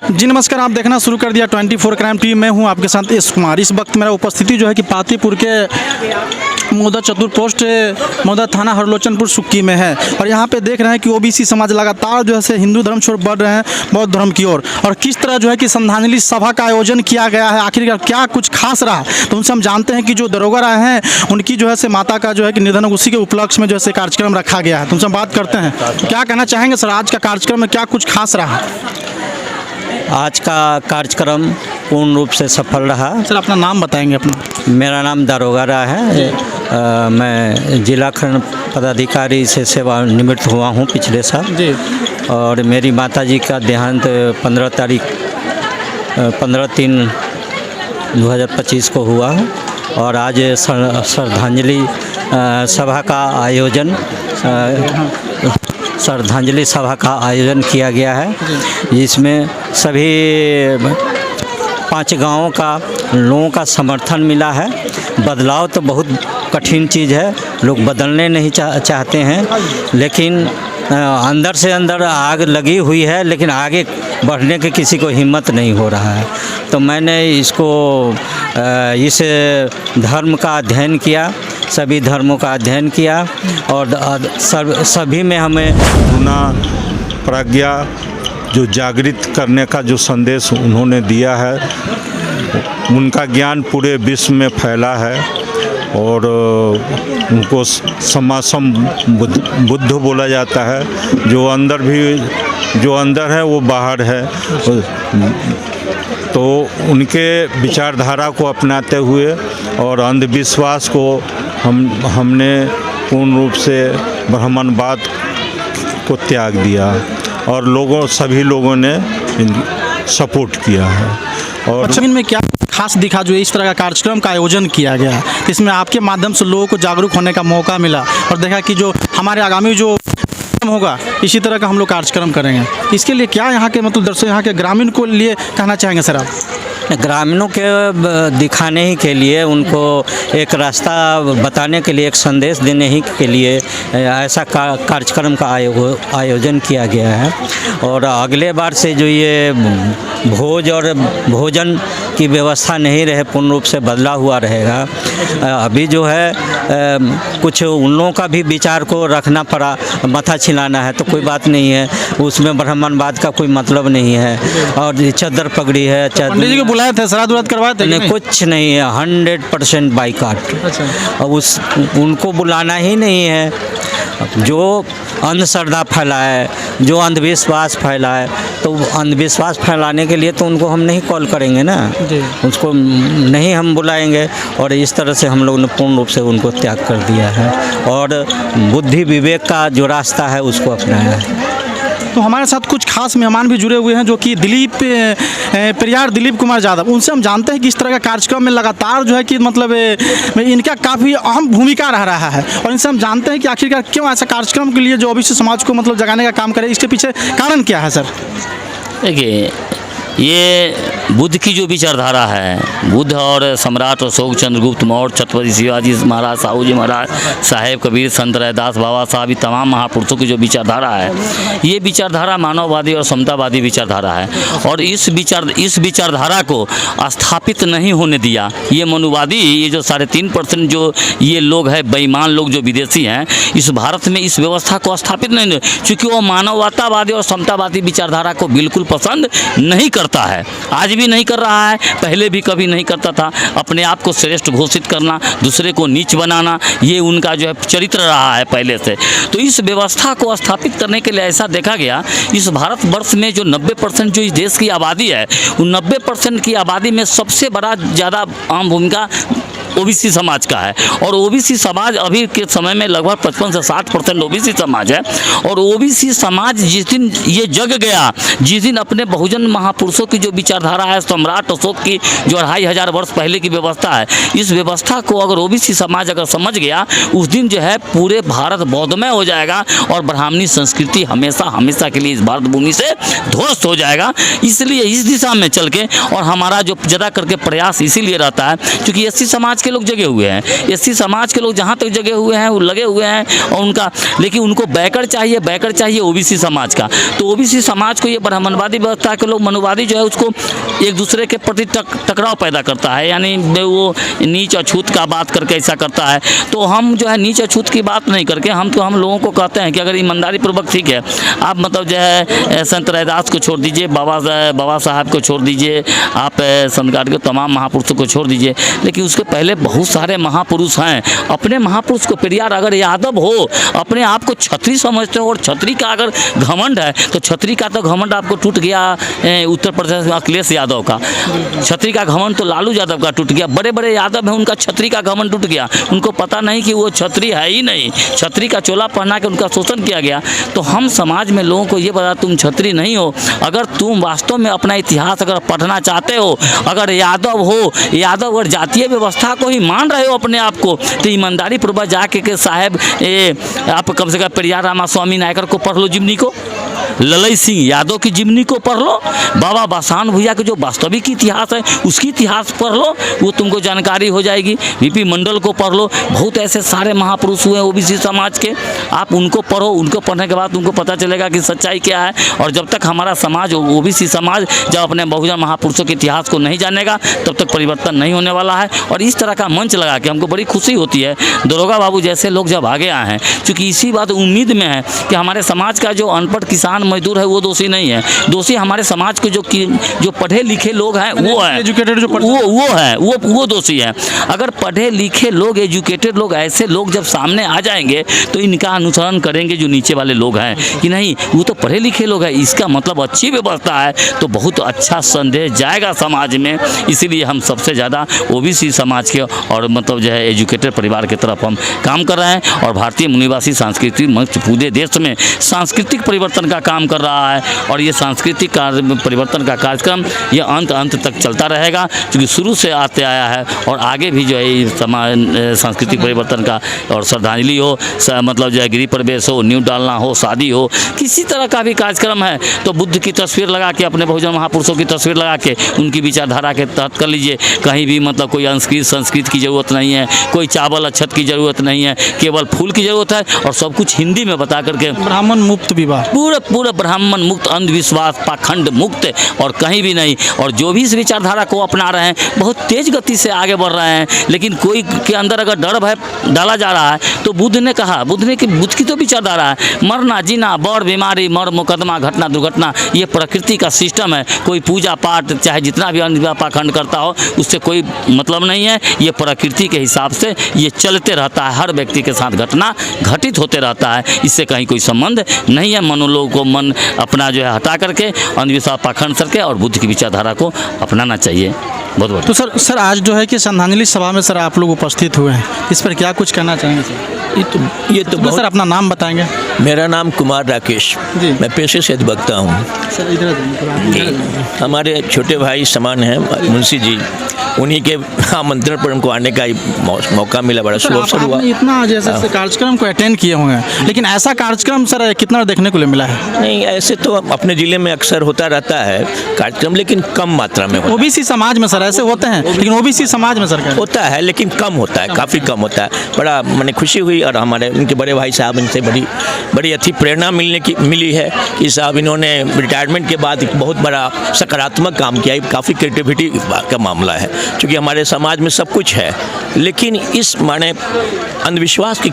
जी नमस्कार, आप देखना शुरू कर दिया 24 क्राइम टीवी। मैं हूं आपके साथ एस कुमार। इस वक्त मेरा उपस्थिति जो है कि पातेपुर के मोदा चतुर पोस्ट मोदा थाना हरलोचनपुर सुक्की में है और यहां पे देख रहे हैं कि ओबीसी समाज लगातार जो है से हिंदू धर्म छोड़ बढ़ रहे हैं बौद्ध धर्म की ओर। और किस तरह जो है कि श्रद्धांजलि सभा का आयोजन किया गया है, आखिरकार क्या कुछ खास रहा, तो उनसे हम जानते हैं कि जो दरोगा रहे हैं उनकी जो है से माता का जो है कि निधन, उसी के उपलक्ष्य में जो है से कार्यक्रम रखा गया है। तो उनसे हम बात करते हैं, तो क्या कहना चाहेंगे सर, आज का कार्यक्रम में क्या कुछ खास रहा? आज का कार्यक्रम पूर्ण रूप से सफल रहा। सर अपना नाम बताएंगे अपना? मेरा नाम दारोगा रहा है। मैं जिला खंड पदाधिकारी से सेवानिवृत्त हुआ हूँ पिछले साल जी। और मेरी माताजी का देहांत 15/3/2025 को हुआ है और आज श्रद्धांजलि सभा का आयोजन किया गया है, जिसमें सभी 5 गांवों का लोगों का समर्थन मिला है। बदलाव तो बहुत कठिन चीज़ है, लोग बदलने नहीं चाहते हैं, लेकिन अंदर से अंदर आग लगी हुई है, लेकिन आगे बढ़ने की किसी को हिम्मत नहीं हो रहा है। तो मैंने इस धर्म का अध्ययन किया, सभी धर्मों का अध्ययन किया और सभी में हमें गुना प्रज्ञा जो जागृत करने का जो संदेश उन्होंने दिया है, उनका ज्ञान पूरे विश्व में फैला है और उनको समासम बुद्ध बोला जाता है। जो अंदर है वो बाहर है। तो उनके विचारधारा को अपनाते हुए और अंधविश्वास को हमने पूर्ण रूप से ब्राह्मणवाद को त्याग दिया और सभी लोगों ने सपोर्ट किया है। और इनमें क्या खास दिखा जो इस तरह का कार्यक्रम का आयोजन किया गया है, तो इसमें आपके माध्यम से लोगों को जागरूक होने का मौका मिला और देखा कि जो हमारे आगामी जो होगा इसी तरह का हम लोग कार्यक्रम करेंगे। इसके लिए क्या यहाँ के मतलब दर्शक, यहाँ के ग्रामीण को लिए कहना चाहेंगे सर आप? ग्रामीणों के दिखाने ही के लिए, उनको एक रास्ता बताने के लिए, एक संदेश देने ही के लिए ऐसा कार्यक्रम का आयोजन किया गया है। और अगले बार से जो ये भोजन की व्यवस्था नहीं रहे, पूर्ण रूप से बदला हुआ रहेगा। अभी जो है कुछ उन लोगों का भी विचार को रखना पड़ा, माथा छिलाना है तो कोई बात नहीं है, उसमें ब्राह्मणवाद का कोई मतलब नहीं है। और चद्दर पगड़ी है, पंडित जी को बुलाए थे, श्राद्ध उराद्ध करवाए थे? नहीं, कुछ नहीं है, 100% बाइकाट। अच्छा। और उनको बुलाना ही नहीं है। जो अंधश्रद्धा फैलाए, जो अंधविश्वास फैलाए, तो अंधविश्वास फैलाने के लिए तो उनको हम नहीं कॉल करेंगे ना, उसको नहीं हम बुलाएंगे। और इस तरह से हम लोग ने पूर्ण रूप से उनको त्याग कर दिया है और बुद्धि विवेक का जो रास्ता है उसको अपनाया है। तो हमारे साथ कुछ खास मेहमान भी जुड़े हुए हैं जो कि दिलीप कुमार यादव, उनसे हम जानते हैं कि इस तरह का कार्यक्रम में लगातार जो है कि मतलब इनका काफ़ी अहम भूमिका रहा है और इनसे हम जानते हैं कि आखिरकार क्यों ऐसा कार्यक्रम के लिए जो ओबीसी समाज को मतलब जगाने का काम करे, इसके पीछे कारण क्या है सर? देखिए, ये बुद्ध की जो विचारधारा है, बुद्ध और सम्राट अशोक, चंद्रगुप्त मौर्य, छत्रपति शिवाजी महाराज, साहू जी महाराज, साहेब कबीर, संत रैदास, बाबा साहब, तमाम महापुरुषों की जो विचारधारा है, ये विचारधारा मानववादी और समतावादी विचारधारा है। और इस विचारधारा को स्थापित नहीं होने दिया ये मनुवादी, ये जो 3.5% जो ये लोग हैं, बेईमान लोग जो विदेशी हैं, इस भारत में इस व्यवस्था को स्थापित नहीं, क्योंकि वो मानवतावादी और समतावादी विचारधारा को बिल्कुल पसंद नहीं करता है। आज भी नहीं कर रहा है, पहले भी कभी नहीं करता था। अपने आप को श्रेष्ठ घोषित करना, दूसरे को नीच बनाना, ये उनका जो है चरित्र रहा है पहले से। तो इस व्यवस्था को स्थापित करने के लिए ऐसा देखा गया, इस भारतवर्ष में जो 90% जो इस देश की आबादी है, उन 90% की आबादी में सबसे बड़ा ज़्यादा अहम भूमिका ओबीसी समाज का है। और ओबीसी समाज अभी के समय में लगभग 55 से 60% ओबीसी समाज है। और ओबीसी समाज जिस दिन ये जग गया, जिस दिन अपने बहुजन महापुरुषों की जो विचारधारा है, सम्राट अशोक की जो 2500 वर्ष पहले की व्यवस्था है, इस व्यवस्था को अगर ओबीसी समाज अगर समझ गया, उस दिन जो है पूरे भारत बौद्धमय हो जाएगा और ब्राह्मणी संस्कृति हमेशा के लिए इस भारत भूमि से ध्वस्त हो जाएगा। इसलिए इस दिशा में चल के और हमारा जो ज़्यादा करके प्रयास इसीलिए रहता है क्योंकि एससी समाज के लोग जगे हुए हैं, एससी समाज के लोग जहाँ तक जगे हुए हैं वो लगे हुए हैं और उनका, लेकिन उनको बैकर चाहिए ओबीसी समाज का। तो ओबीसी समाज को ये ब्राह्मणवादी व्यवस्था के लोग, मनुवादी जो है उसको एक दूसरे के प्रति टकराव पैदा करता है, यानी वो नीच अछूत का बात करके ऐसा करता है। तो हम जो है नीच अछूत की बात नहीं करके हम लोगों को कहते हैं कि अगर ईमानदारी पूर्वक, ठीक है, आप मतलब जो है संत रैदास को छोड़ दीजिए, बाबा साहब को छोड़ दीजिए, आप संतकाट के तमाम महापुरुषों को छोड़ दीजिए, लेकिन उसके पहले बहुत सारे महापुरुष हैं। अपने महापुरुष को पेरियार अगर यादव हो, अपने आप को छत्री समझते हो और छत्री का अगर घमंड है तो छत्री का तो घमंड आपको टूट गया उत्तर प्रदेश में अखिलेश यादव का, छत्री का घमंड तो लालू यादव का टूट गया। बड़े बड़े यादव हैं, उनका छत्री का घमंड टूट गया, उनको पता नहीं कि वो छत्री है ही नहीं, छत्री का चोला पहना के उनका शोषण किया गया। तो हम समाज में लोगों को ये बता, तुम छत्री नहीं हो, अगर तुम वास्तव में अपना इतिहास अगर पढ़ना चाहते हो, अगर यादव हो, यादव अगर जातीय व्यवस्था को ही मान रहे हो अपने आप को, तो ईमानदारी पूर्वक जाके के साहब आप कम से कम पेरियार रामास्वामी नायकर को पढ़ लो, जीवनी को, ललई सिंह यादव की जीवनी को पढ़ लो, बाबा बासान भुइया के जो वास्तविक इतिहास है उसकी इतिहास पढ़ लो, वो तुमको जानकारी हो जाएगी। वीपी मंडल को पढ़ लो, बहुत ऐसे सारे महापुरुष हुए ओबीसी समाज के, आप उनको पढ़ो, उनको पढ़ने के बाद तुमको पता चलेगा कि सच्चाई क्या है। और जब तक हमारा समाज, ओबीसी समाज जब अपने बहुजन महापुरुषों के इतिहास को नहीं जानेगा तब तक परिवर्तन नहीं होने वाला है। और इस तरह का मंच लगा के हमको बड़ी खुशी होती है, दरोगा बाबू जैसे लोग जब आगे आए हैं, क्योंकि इसी बात उम्मीद में है कि हमारे समाज का जो अनपढ़ किसान मजदूर है वो दोषी नहीं है, दोषी हमारे समाज के जो पढ़े लिखे लोग हैं वो है, एजुकेटेड जो वो दोषी है। अगर पढ़े लिखे लोग, एजुकेटेड लोग, ऐसे लोग जब सामने आ जाएंगे तो इनका अनुसरण करेंगे जो नीचे वाले लोग हैं कि नहीं वो तो पढ़े लिखे लोग हैं, इसका मतलब अच्छी व्यवस्था है, तो बहुत अच्छा संदेश जाएगा समाज में। इसीलिए हम सबसे ज़्यादा ओबीसी समाज के और मतलब जो है एजुकेटेड परिवार की तरफ हम काम कर रहे हैं। और भारतीय मूलनिवासी सांस्कृतिक मंच पूरे देश में सांस्कृतिक परिवर्तन का काम कर रहा है और ये सांस्कृतिक परिवर्तन का कार्यक्रम ये अंत तक चलता रहेगा, क्योंकि शुरू से आते आया है और आगे भी जो है सांस्कृतिक परिवर्तन का और श्रद्धांजलि हो, मतलब जो है गृह प्रवेश हो, न्यू डालना हो, शादी हो, किसी तरह का भी कार्यक्रम है तो बुद्ध की तस्वीर लगा के, अपने बहुजन महापुरुषों की तस्वीर लगा के उनकी विचारधारा के तहत कर लीजिए। कहीं भी मतलब कोई संस्कृत की ज़रूरत नहीं है, कोई चावल अक्षत की ज़रूरत नहीं है, केवल फूल की ज़रूरत है और सब कुछ हिंदी में बता करके ब्राह्मण मुक्त विवाह, पूरा ब्राह्मण मुक्त, अंधविश्वास पाखंड मुक्त और कहीं भी नहीं। और जो भी इस विचारधारा को अपना रहे हैं बहुत तेज गति से आगे बढ़ रहे हैं, लेकिन कोई के अंदर अगर डर भय डाला जा रहा है तो बुद्ध ने कहा, बुद्ध की तो विचारधारा है, मरना जीना, बड़ बीमारी, मर मुकदमा, घटना दुर्घटना, ये प्रकृति का सिस्टम है। कोई पूजा पाठ चाहे जितना भी अंधविश्वास पाखंड करता हो उससे कोई मतलब नहीं है, ये प्रकृति के हिसाब से ये चलते रहता है, हर व्यक्ति के साथ घटना घटित होते रहता है, इससे कहीं कोई संबंध नहीं है। मनोलोग को मन अपना जो है हटा करके अंधविश्वास पाखंड करके और बुद्ध की विचारधारा को अपनाना चाहिए। बहुत बहुत। तो सर आज जो है कि श्रद्धांजलि सभा में सर आप लोग उपस्थित हुए हैं, इस पर क्या कुछ कहना चाहेंगे सर? ये तो सर अपना नाम बताएंगे। मेरा नाम कुमार राकेश, मैं पेशे से अधिवक्ता हूँ। सर इधर हमारे छोटे भाई समान हैं मुंशी जी, उन्हीं के आमंत्रण पर हमको आने का मौका मिला, बड़ा शुभ अवसर हुआ। इतना जैसे कार्यक्रम को अटेंड किए होंगे, लेकिन ऐसा कार्यक्रम सर कितना देखने को मिला है? नहीं, ऐसे तो अपने ज़िले में अक्सर होता रहता है कार्यक्रम, लेकिन कम मात्रा में होता है। ओबीसी समाज में सर ऐसे होते हैं, लेकिन ओबीसी समाज में सर होता है लेकिन कम होता है, काफ़ी कम होता है। बड़ा मैंने खुशी हुई और हमारे उनके बड़े भाई साहब इनसे बड़ी अच्छी प्रेरणा मिली है कि साहब इन्होंने रिटायरमेंट के बाद एक बहुत बड़ा सकारात्मक काम किया, काफ़ी क्रिएटिविटी का मामला है, क्योंकि हमारे समाज में सब कुछ है लेकिन इस माने अंधविश्वास के